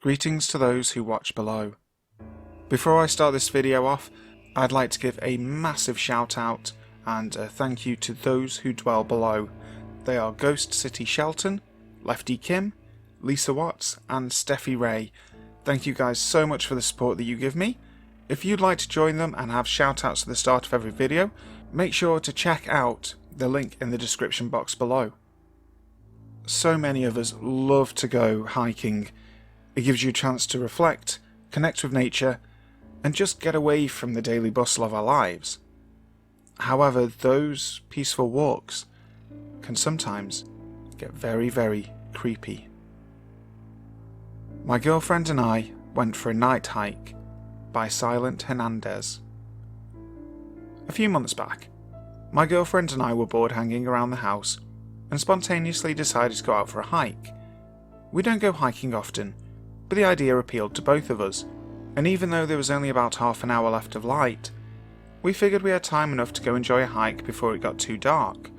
Greetings to those who watch below. Before I start this video off, I'd like to give a massive shout out and a thank you to those who dwell below. They are Ghost City Shelton, Lefty Kim, Lisa Watts and Steffi Ray. Thank you guys so much for the support that you give me. If you'd like to join them and have shout outs at the start of every video, make sure to check out the link in the description box below. So many of us love to go hiking. It gives you a chance to reflect, connect with nature, and just get away from the daily bustle of our lives. However, those peaceful walks can sometimes get very, very creepy. My girlfriend and I went for a night hike by SilentHernandez. A few months back, my girlfriend and I were bored hanging around the house and spontaneously decided to go out for a hike. We don't go hiking often, but the idea appealed to both of us, and even though there was only about half an hour left of light, we figured we had time enough to go enjoy a hike before it got too dark.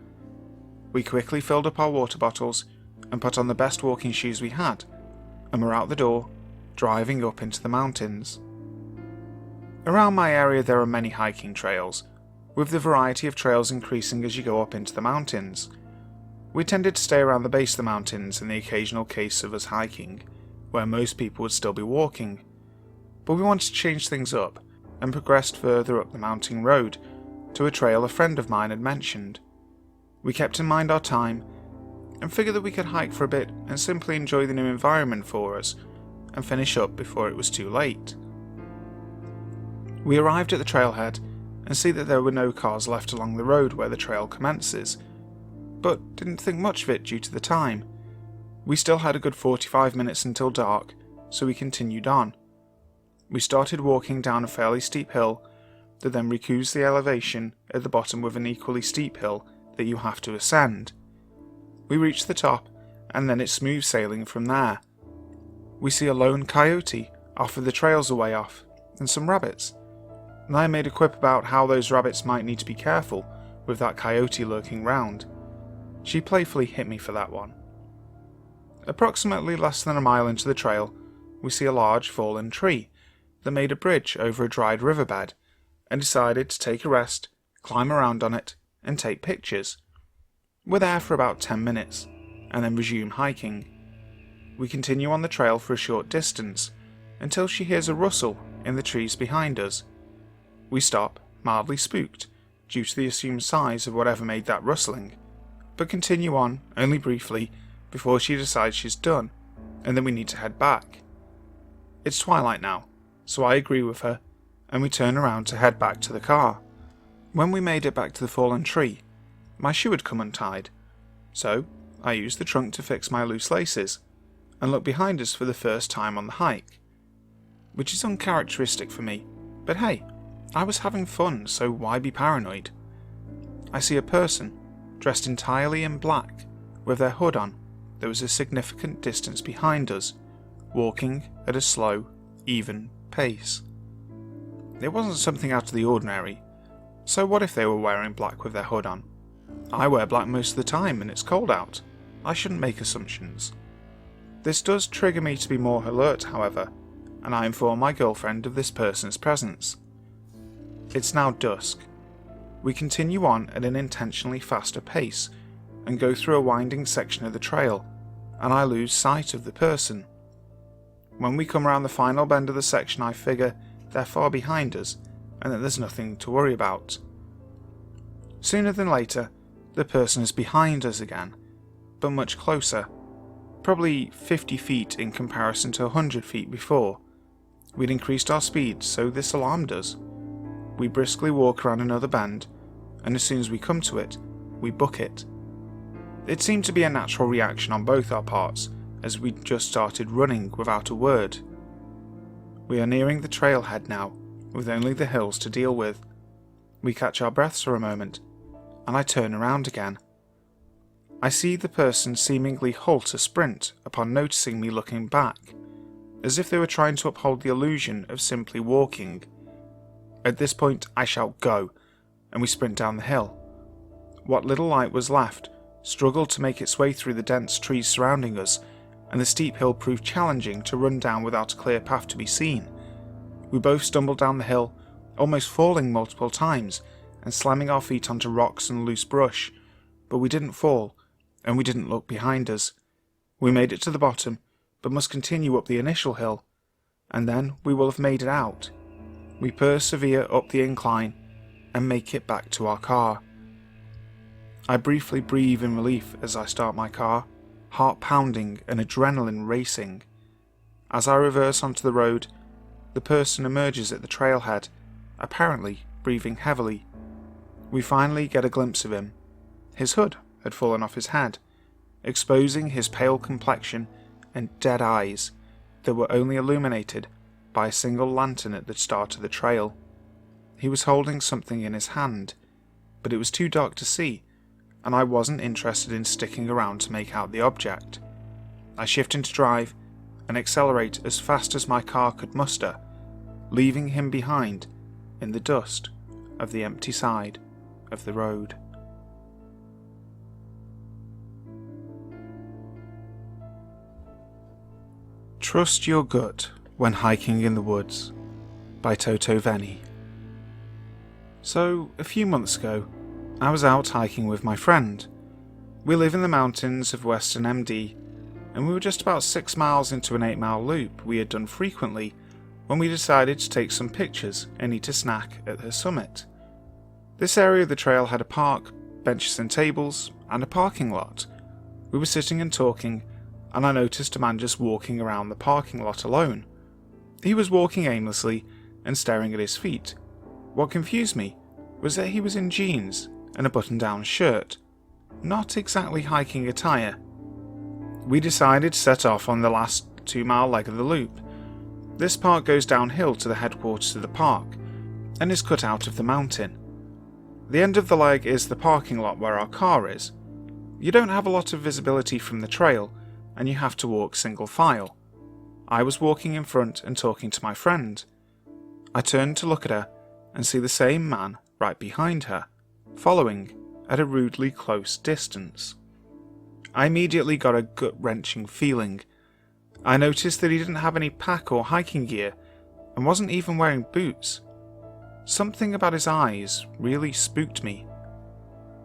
We quickly filled up our water bottles and put on the best walking shoes we had, and were out the door, driving up into the mountains. Around my area there are many hiking trails, with the variety of trails increasing as you go up into the mountains. We tended to stay around the base of the mountains in the occasional case of us hiking, where most people would still be walking, but we wanted to change things up and progressed further up the mountain road to a trail a friend of mine had mentioned. We kept in mind our time and figured that we could hike for a bit and simply enjoy the new environment for us and finish up before it was too late. We arrived at the trailhead and see that there were no cars left along the road where the trail commences, but didn't think much of it due to the time. We still had a good 45 minutes until dark, so we continued on. We started walking down a fairly steep hill that then recoups the elevation at the bottom with an equally steep hill that you have to ascend. We reach the top, and then it's smooth sailing from there. We see a lone coyote off of the trails a way off, and some rabbits, and I made a quip about how those rabbits might need to be careful with that coyote lurking round. She playfully hit me for that one. Approximately less than a mile into the trail, we see a large fallen tree that made a bridge over a dried riverbed, and decided to take a rest, climb around on it, and take pictures. We're there for about 10 minutes, and then resume hiking. We continue on the trail for a short distance, until she hears a rustle in the trees behind us. We stop, mildly spooked, due to the assumed size of whatever made that rustling, but continue on, only briefly, before she decides she's done, and then we need to head back. It's twilight now, so I agree with her, and we turn around to head back to the car. When we made it back to the fallen tree, my shoe had come untied, so I used the trunk to fix my loose laces, and looked behind us for the first time on the hike. Which is uncharacteristic for me, but hey, I was having fun, so why be paranoid? I see a person, dressed entirely in black, with their hood on, that was a significant distance behind us, walking at a slow, even pace. It wasn't something out of the ordinary, so what if they were wearing black with their hood on? I wear black most of the time and it's cold out. I shouldn't make assumptions. This does trigger me to be more alert, however, and I inform my girlfriend of this person's presence. It's now dusk. We continue on at an intentionally faster pace and go through a winding section of the trail, and I lose sight of the person. When we come around the final bend of the section, I figure they're far behind us and that there's nothing to worry about. Sooner than later, the person is behind us again, but much closer, probably 50 feet in comparison to 100 feet before. We'd increased our speed, so this alarmed us. We briskly walk around another bend, and as soon as we come to it, we book it. It seemed to be a natural reaction on both our parts, as we just started running without a word. We are nearing the trailhead now, with only the hills to deal with. We catch our breaths for a moment, and I turn around again. I see the person seemingly halt a sprint upon noticing me looking back, as if they were trying to uphold the illusion of simply walking. At this point I shout "Go!" and we sprint down the hill. What little light was left struggled to make its way through the dense trees surrounding us, and the steep hill proved challenging to run down without a clear path to be seen. We both stumbled down the hill, almost falling multiple times and slamming our feet onto rocks and loose brush, but we didn't fall, and we didn't look behind us. We made it to the bottom, but must continue up the initial hill, and then we will have made it out. We persevere up the incline and make it back to our car. I briefly breathe in relief as I start my car, heart pounding and adrenaline racing. As I reverse onto the road, the person emerges at the trailhead, apparently breathing heavily. We finally get a glimpse of him. His hood had fallen off his head, exposing his pale complexion and dead eyes that were only illuminated by a single lantern at the start of the trail. He was holding something in his hand, but it was too dark to see, and I wasn't interested in sticking around to make out the object. I shift into drive and accelerate as fast as my car could muster, leaving him behind in the dust of the empty side of the road. Trust Your Gut When Hiking in the Woods by Totovenny. So, a few months ago, I was out hiking with my friend. We live in the mountains of Western MD, and we were just about 6 miles into an 8-mile loop we had done frequently when we decided to take some pictures and eat a snack at the summit. This area of the trail had a park, benches and tables, and a parking lot. We were sitting and talking, and I noticed a man just walking around the parking lot alone. He was walking aimlessly and staring at his feet. What confused me was that he was in jeans and a button-down shirt, not exactly hiking attire. We decided to set off on the last 2-mile leg of the loop. This part goes downhill to the headquarters of the park and is cut out of the mountain. The end of the leg is the parking lot where our car is. You don't have a lot of visibility from the trail, and you have to walk single file. I was walking in front and talking to my friend. I turned to look at her and see the same man right behind her, following at a rudely close distance. I immediately got a gut-wrenching feeling. I noticed that he didn't have any pack or hiking gear and wasn't even wearing boots. Something about his eyes really spooked me.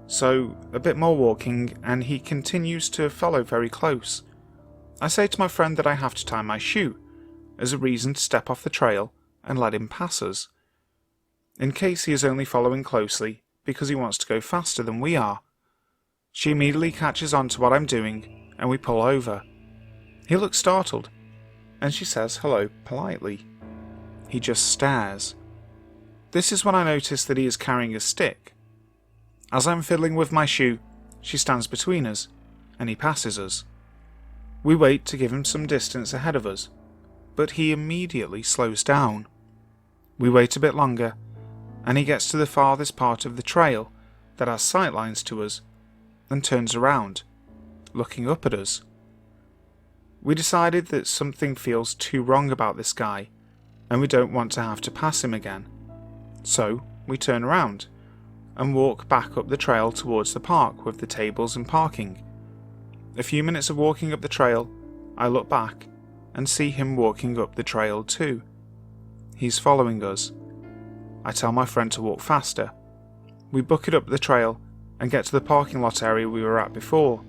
So, a bit more walking and he continues to follow very close. I say to my friend that I have to tie my shoe, as a reason to step off the trail and let him pass us. In case he is only following closely because he wants to go faster than we are. She immediately catches on to what I'm doing and we pull over. He looks startled and she says hello politely. He just stares. This is when I notice that he is carrying a stick. As I'm fiddling with my shoe, she stands between us and he passes us. We wait to give him some distance ahead of us, but he immediately slows down. We wait a bit longer, and he gets to the farthest part of the trail that has sightlines to us, and turns around, looking up at us. We decided that something feels too wrong about this guy, and we don't want to have to pass him again. So we turn around, and walk back up the trail towards the park with the tables and parking. A few minutes of walking up the trail, I look back and see him walking up the trail too. He's following us. I tell my friend to walk faster. We book it up the trail and get to the parking lot area we were at before.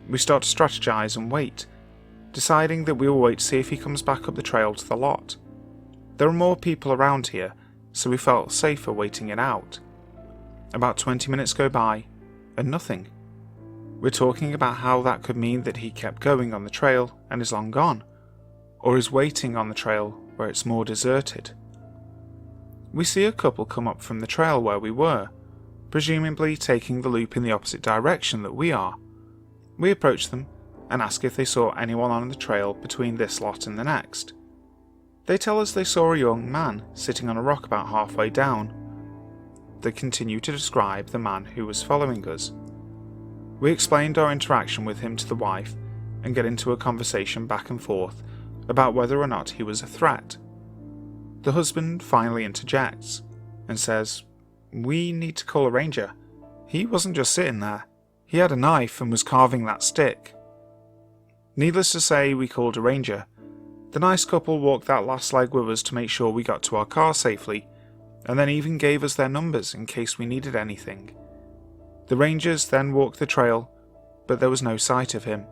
We start to strategize and wait, deciding that we will wait to see if he comes back up the trail to the lot. There are more people around here, so we felt safer waiting it out. About 20 minutes go by, and nothing. We're talking about how that could mean that he kept going on the trail and is long gone, or is waiting on the trail where it's more deserted. We see a couple come up from the trail where we were, presumably taking the loop in the opposite direction that we are. We approach them and ask if they saw anyone on the trail between this lot and the next. They tell us they saw a young man sitting on a rock about halfway down. They continue to describe the man who was following us. We explained our interaction with him to the wife and get into a conversation back and forth about whether or not he was a threat. The husband finally interjects and says, "We need to call a ranger. He wasn't just sitting there. He had a knife and was carving that stick." Needless to say, we called a ranger. The nice couple walked that last leg with us to make sure we got to our car safely, and then even gave us their numbers in case we needed anything. The rangers then walked the trail, but there was no sight of him.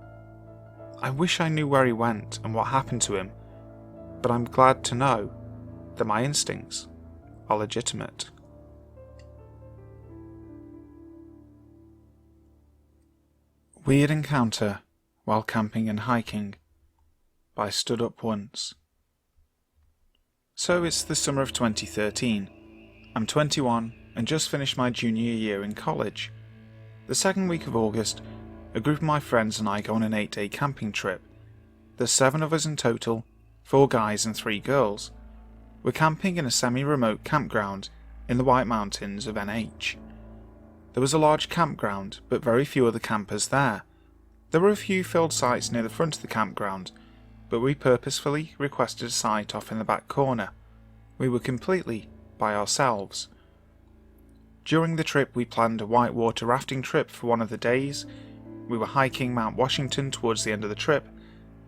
I wish I knew where he went and what happened to him, but I'm glad to know that my instincts are legitimate. Weird encounter while camping and hiking by stooduponce. So it's the summer of 2013. I'm 21 and just finished my junior year in college. The second week of August, a group of my friends and I go on an 8-day camping trip. There's 7 of us in total, 4 guys and 3 girls. We're camping in a semi-remote campground in the White Mountains of NH. There was a large campground, but very few other campers there. There were a few filled sites near the front of the campground, but we purposefully requested a site off in the back corner. We were completely by ourselves. During the trip we planned a whitewater rafting trip for one of the days. We were hiking Mount Washington towards the end of the trip,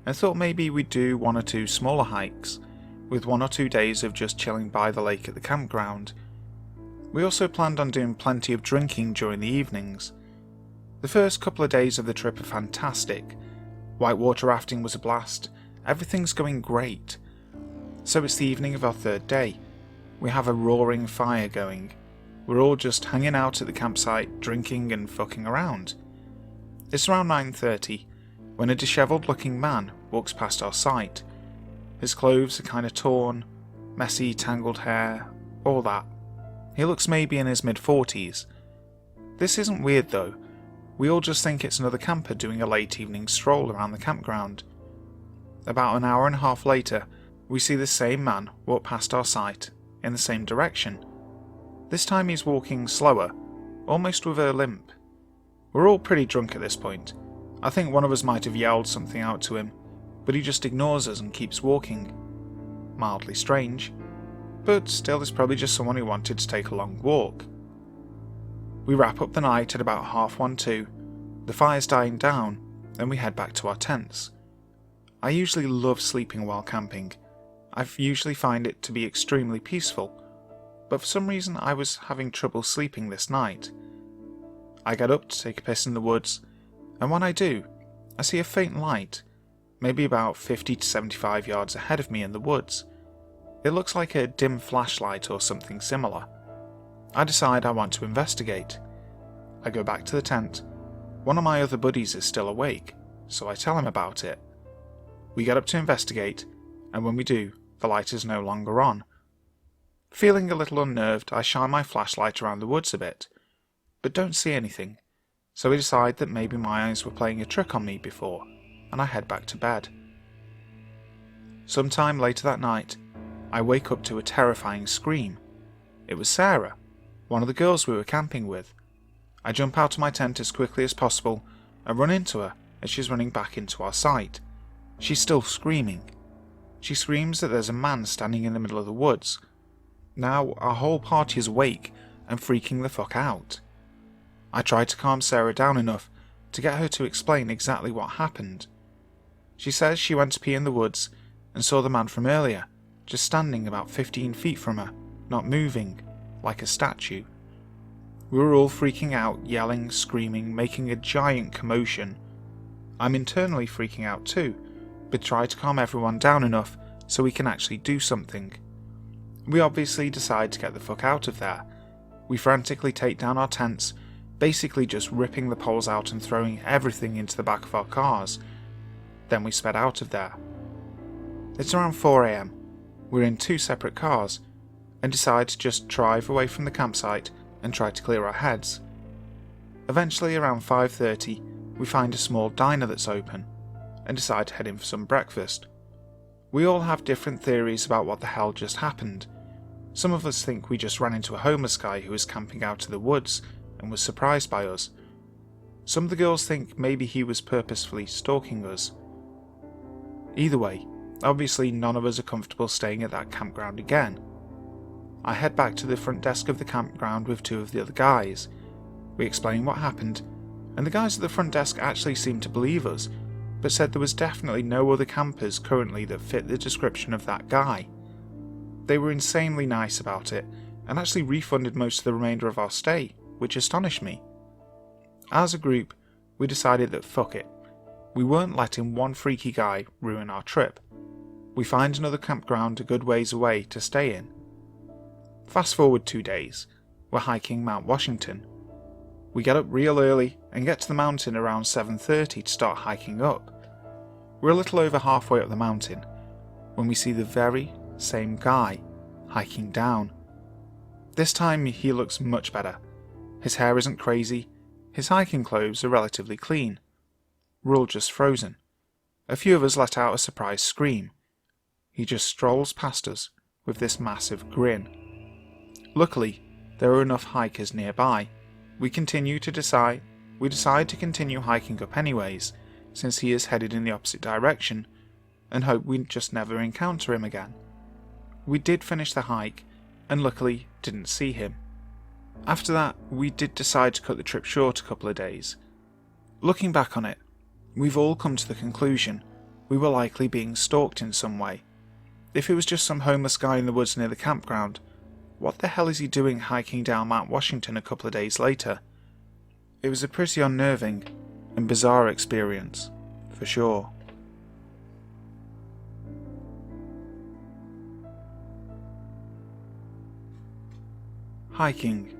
and thought maybe we'd do 1 or 2 smaller hikes, with 1 or 2 days of just chilling by the lake at the campground. We also planned on doing plenty of drinking during the evenings. The first couple of days of the trip are fantastic. Whitewater rafting was a blast. Everything's going great. So it's the evening of our 3rd day. We have a roaring fire going. We're all just hanging out at the campsite, drinking and fucking around. It's around 9:30 when a dishevelled looking man walks past our site. His clothes are kinda torn, messy tangled hair, all that. He looks maybe in his mid-40s. This isn't weird though. We all just think it's another camper doing a late evening stroll around the campground. About an hour and a half later, we see the same man walk past our site in the same direction. This time he's walking slower, almost with a limp. We're all pretty drunk at this point. I think one of us might have yelled something out to him, but he just ignores us and keeps walking. Mildly strange, but still it's probably just someone who wanted to take a long walk. We wrap up the night at about 1:30, the fire's dying down, and we head back to our tents. I usually love sleeping while camping. I usually find it to be extremely peaceful, but for some reason I was having trouble sleeping this night. I get up to take a piss in the woods, and when I do, I see a faint light, maybe about 50 to 75 yards ahead of me in the woods. It looks like a dim flashlight or something similar. I decide I want to investigate. I go back to the tent. One of my other buddies is still awake, so I tell him about it. We get up to investigate, and when we do, the light is no longer on. Feeling a little unnerved, I shine my flashlight around the woods a bit, but don't see anything, so I decide that maybe my eyes were playing a trick on me before, and I head back to bed. Sometime later that night, I wake up to a terrifying scream. It was Sarah, one of the girls we were camping with. I jump out of my tent as quickly as possible and run into her as she's running back into our site. She's still screaming. She screams that there's a man standing in the middle of the woods. Now our whole party is awake and freaking the fuck out. I try to calm Sarah down enough to get her to explain exactly what happened. She says she went to pee in the woods and saw the man from earlier, just standing about 15 feet from her, not moving, like a statue. We were all freaking out, yelling, screaming, making a giant commotion. I'm internally freaking out too, but try to calm everyone down enough so we can actually do something. We obviously decide to get the fuck out of there. We frantically take down our tents, basically just ripping the poles out and throwing everything into the back of our cars. Then we sped out of there. It's around 4 AM. We're in 2 separate cars, and decide to just drive away from the campsite and try to clear our heads. Eventually, around 5:30, we find a small diner that's open, and decide to head in for some breakfast. We all have different theories about what the hell just happened. Some of us think we just ran into a homeless guy who was camping out in the woods and was surprised by us. Some of the girls think maybe he was purposefully stalking us. Either way, obviously none of us are comfortable staying at that campground again. I head back to the front desk of the campground with 2 of the other guys. We explain what happened, and the guys at the front desk actually seem to believe us, but said there was definitely no other campers currently that fit the description of that guy. They were insanely nice about it, and actually refunded most of the remainder of our stay, which astonished me. As a group, we decided that fuck it, we weren't letting one freaky guy ruin our trip. We find another campground a good ways away to stay in. Fast forward 2 days, we're hiking Mount Washington. We get up real early and get to the mountain around 7:30 to start hiking up. We're a little over halfway up the mountain when we see the very same guy hiking down. This time he looks much better. His hair isn't crazy, his hiking clothes are relatively clean. We're all just frozen. A few of us let out a surprised scream. He just strolls past us with this massive grin. Luckily, there are enough hikers nearby. We decide to continue hiking up anyways, since he is headed in the opposite direction, and hope we just never encounter him again. We did finish the hike, and luckily didn't see him. After that, we did decide to cut the trip short a couple of days. Looking back on it, we've all come to the conclusion we were likely being stalked in some way. If it was just some homeless guy in the woods near the campground, what the hell is he doing hiking down Mount Washington a couple of days later? It was a pretty unnerving and bizarre experience, for sure. Hiking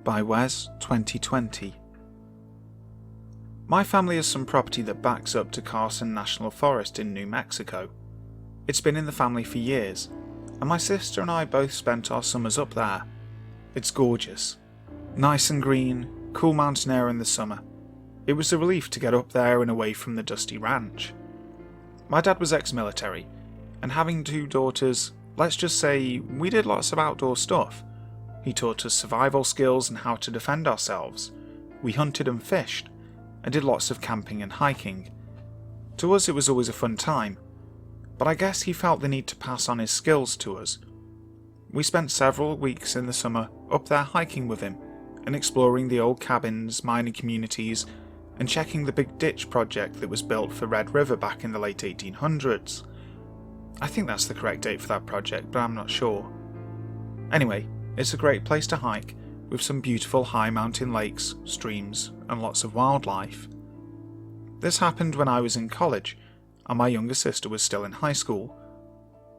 by Wes 2020. My family has some property that backs up to Carson National Forest in New Mexico. It's been in the family for years, and my sister and I both spent our summers up there. It's gorgeous. Nice and green, cool mountain air in the summer. It was a relief to get up there and away from the dusty ranch. My dad was ex-military, and having 2 daughters, let's just say we did lots of outdoor stuff. He taught us survival skills and how to defend ourselves. We hunted and fished, and did lots of camping and hiking. To us it was always a fun time, but I guess he felt the need to pass on his skills to us. We spent several weeks in the summer up there hiking with him, and exploring the old cabins, mining communities, and checking the big ditch project that was built for Red River back in the late 1800s. I think that's the correct date for that project, but I'm not sure. Anyway, it's a great place to hike, with some beautiful high mountain lakes, streams, and lots of wildlife. This happened when I was in college, and my younger sister was still in high school.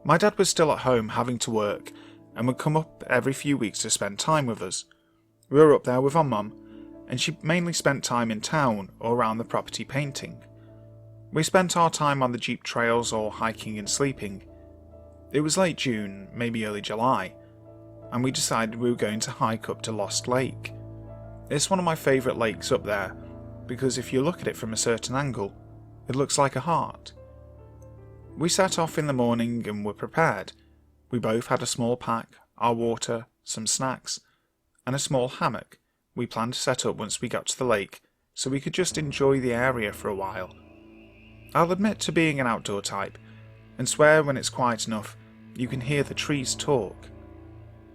My dad was still at home having to work, and would come up every few weeks to spend time with us. We were up there with our mum, and she mainly spent time in town or around the property painting. We spent our time on the jeep trails or hiking and sleeping. It was late June, maybe early July, and we decided we were going to hike up to Lost Lake. It's one of my favourite lakes up there, because if you look at it from a certain angle, it looks like a heart. We set off in the morning and were prepared. We both had a small pack, our water, some snacks, and a small hammock we planned to set up once we got to the lake, so we could just enjoy the area for a while. I'll admit to being an outdoor type, and swear when it's quiet enough, you can hear the trees talk.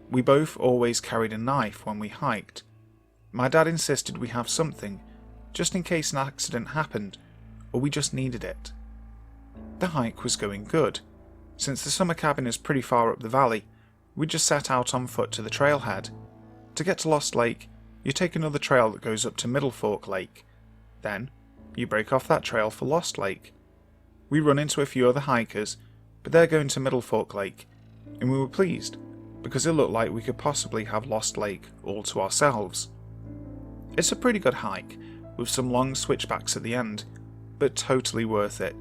We both always carried a knife when we hiked. My dad insisted we have something, just in case an accident happened, or we just needed it. The hike was going good. Since the summer cabin is pretty far up the valley, we just set out on foot to the trailhead. To get to Lost Lake, you take another trail that goes up to Middle Fork Lake. Then, you break off that trail for Lost Lake. We run into a few other hikers, but they're going to Middle Fork Lake, and we were pleased, because it looked like we could possibly have Lost Lake all to ourselves. It's a pretty good hike, with some long switchbacks at the end, but totally worth it,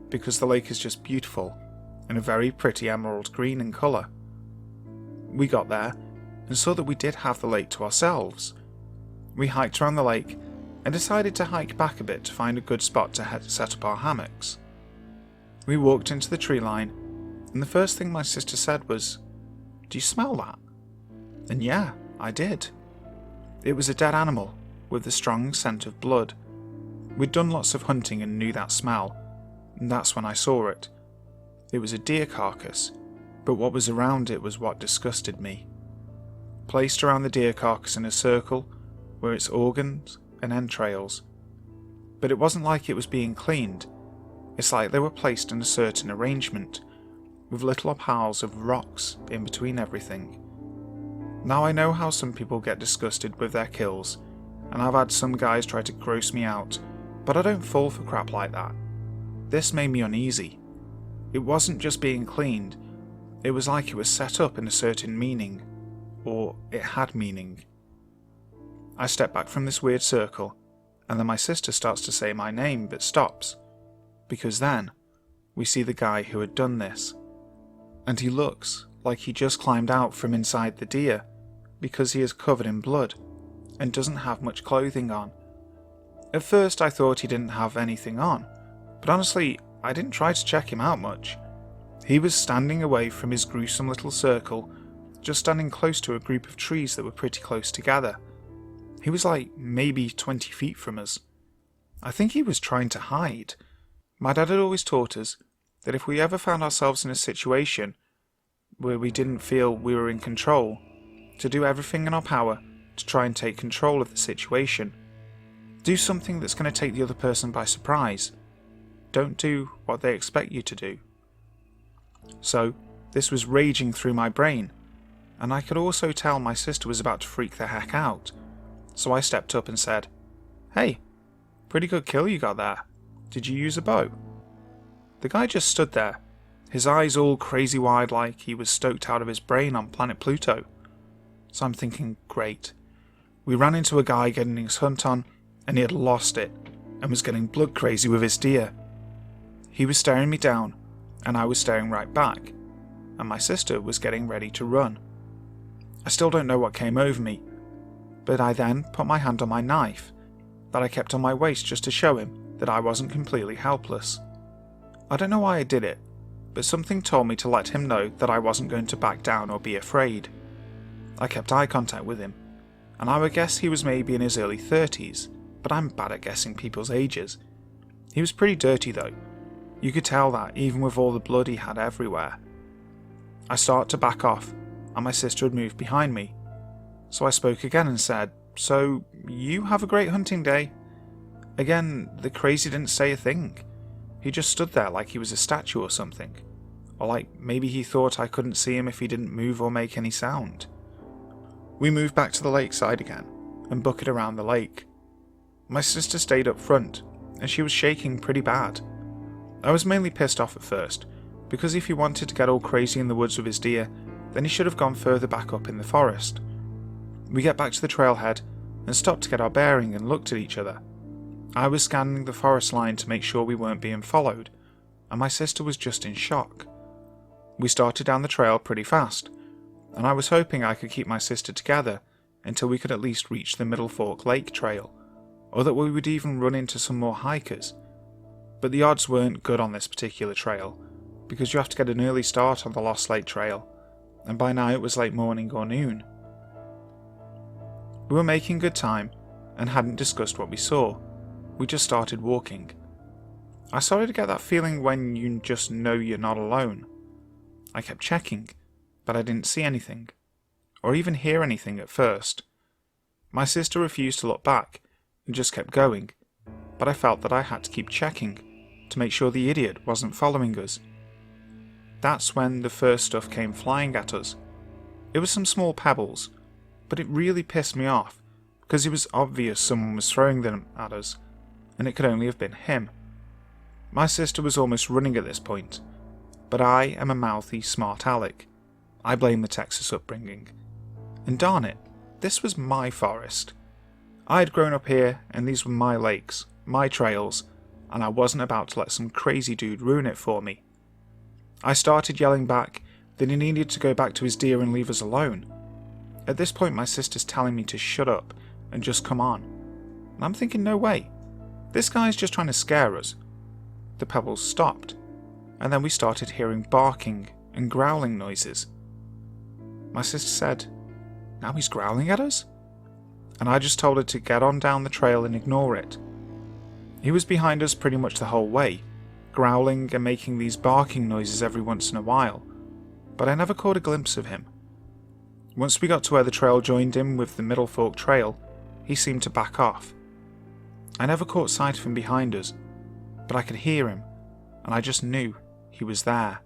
because the lake is just beautiful, and a very pretty emerald green in colour. We got there, and saw that we did have the lake to ourselves. We hiked around the lake, and decided to hike back a bit to find a good spot to set up our hammocks. We walked into the tree line, and the first thing my sister said was, "Do you smell that?" And yeah, I did. It was a dead animal, with a strong scent of blood. We'd done lots of hunting and knew that smell, and that's when I saw it. It was a deer carcass, but what was around it was what disgusted me. Placed around the deer carcass in a circle were its organs and entrails. But it wasn't like it was being cleaned, It's like they were placed in a certain arrangement, with little piles of rocks in between everything. Now I know how some people get disgusted with their kills, and I've had some guys try to gross me out, but I don't fall for crap like that. This made me uneasy. It wasn't just being cleaned, it was like it was set up in a certain meaning, or it had meaning. I step back from this weird circle, and then my sister starts to say my name but stops, because then we see the guy who had done this, and he looks like he just climbed out from inside the deer, because he is covered in blood and doesn't have much clothing on. At first I thought he didn't have anything on, but honestly I didn't try to check him out much. He was standing away from his gruesome little circle, just standing close to a group of trees that were pretty close together. He was like maybe 20 feet from us. I think he was trying to hide. My dad had always taught us that if we ever found ourselves in a situation where we didn't feel we were in control, to do everything in our power to try and take control of the situation. Do something that's going to take the other person by surprise. Don't do what they expect you to do. So, this was raging through my brain, and I could also tell my sister was about to freak the heck out. So I stepped up and said, "Hey, pretty good kill you got there. Did you use a bow?" The guy just stood there, his eyes all crazy wide like he was stoked out of his brain on planet Pluto. So I'm thinking, great. We ran into a guy getting his hunt on, and he had lost it, and was getting blood crazy with his deer. He was staring me down, and I was staring right back, and my sister was getting ready to run. I still don't know what came over me, but I then put my hand on my knife, that I kept on my waist just to show him that I wasn't completely helpless. I don't know why I did it, but something told me to let him know that I wasn't going to back down or be afraid. I kept eye contact with him, and I would guess he was maybe in his early 30s, but I'm bad at guessing people's ages. He was pretty dirty though. You could tell that even with all the blood he had everywhere. I started to back off, and my sister had moved behind me. So I spoke again and said, "So, you have a great hunting day." Again, the crazy didn't say a thing. He just stood there like he was a statue or something. Or like maybe he thought I couldn't see him if he didn't move or make any sound. We moved back to the lakeside again, and bucketed around the lake. My sister stayed up front, and she was shaking pretty bad. I was mainly pissed off at first, because if he wanted to get all crazy in the woods with his deer, then he should have gone further back up in the forest. We get back to the trailhead, and stopped to get our bearing and looked at each other. I was scanning the forest line to make sure we weren't being followed, and my sister was just in shock. We started down the trail pretty fast, and I was hoping I could keep my sister together until we could at least reach the Middle Fork Lake trail, or that we would even run into some more hikers. But the odds weren't good on this particular trail, because you have to get an early start on the Lost Lake trail, and by now it was late morning or noon. We were making good time, and hadn't discussed what we saw. We just started walking. I started to get that feeling when you just know you're not alone. I kept checking, but I didn't see anything, or even hear anything at first. My sister refused to look back, and just kept going, but I felt that I had to keep checking, to make sure the idiot wasn't following us. That's when the first stuff came flying at us. It was some small pebbles, but it really pissed me off, because it was obvious someone was throwing them at us, and it could only have been him. My sister was almost running at this point, but I am a mouthy, smart aleck. I blame the Texas upbringing. And darn it, this was my forest. I had grown up here, and these were my lakes, my trails, and I wasn't about to let some crazy dude ruin it for me. I started yelling back that he needed to go back to his deer and leave us alone. At this point my sister's telling me to shut up and just come on. And I'm thinking, no way. This guy's just trying to scare us. The pebbles stopped, and then we started hearing barking and growling noises. My sister said, "Now he's growling at us?" And I just told her to get on down the trail and ignore it. He was behind us pretty much the whole way, growling and making these barking noises every once in a while, but I never caught a glimpse of him. Once we got to where the trail joined in with the Middle Fork Trail, he seemed to back off. I never caught sight of him behind us, but I could hear him, and I just knew he was there.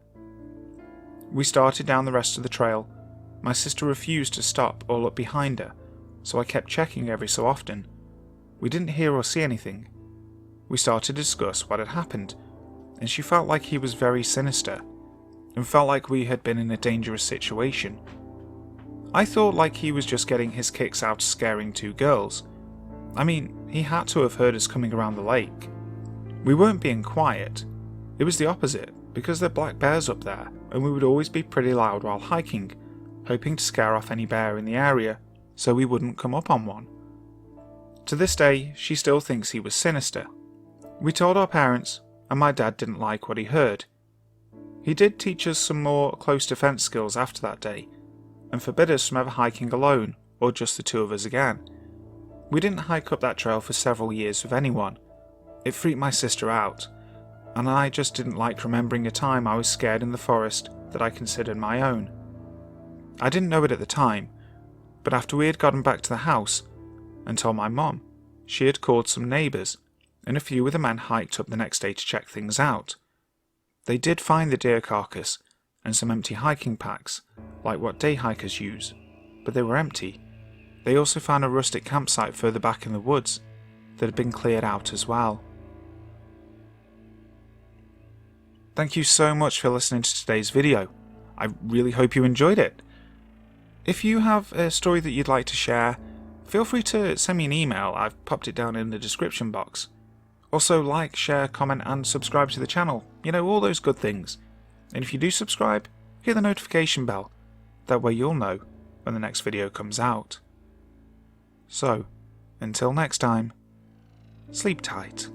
We started down the rest of the trail. My sister refused to stop or look behind her, so I kept checking every so often. We didn't hear or see anything. We started to discuss what had happened, and she felt like he was very sinister, and felt like we had been in a dangerous situation. I thought like he was just getting his kicks out scaring two girls. I mean, he had to have heard us coming around the lake. We weren't being quiet. It was the opposite, because there are black bears up there, and we would always be pretty loud while hiking, hoping to scare off any bear in the area so we wouldn't come up on one. To this day, she still thinks he was sinister. We told our parents, and my dad didn't like what he heard. He did teach us some more close defense skills after that day, and forbid us from ever hiking alone or just the two of us again. We didn't hike up that trail for several years with anyone. It freaked my sister out, and I just didn't like remembering a time I was scared in the forest that I considered my own. I didn't know it at the time, but after we had gotten back to the house and told my mom, she had called some neighbours, and a few of the men hiked up the next day to check things out. They did find the deer carcass and some empty hiking packs, like what day hikers use, but they were empty. They also found a rustic campsite further back in the woods that had been cleared out as well. Thank you so much for listening to today's video. I really hope you enjoyed it. If you have a story that you'd like to share, feel free to send me an email. I've popped it down in the description box. Also like, share, comment and subscribe to the channel. You know, all those good things. And if you do subscribe, hit the notification bell. That way you'll know when the next video comes out. So, until next time, sleep tight.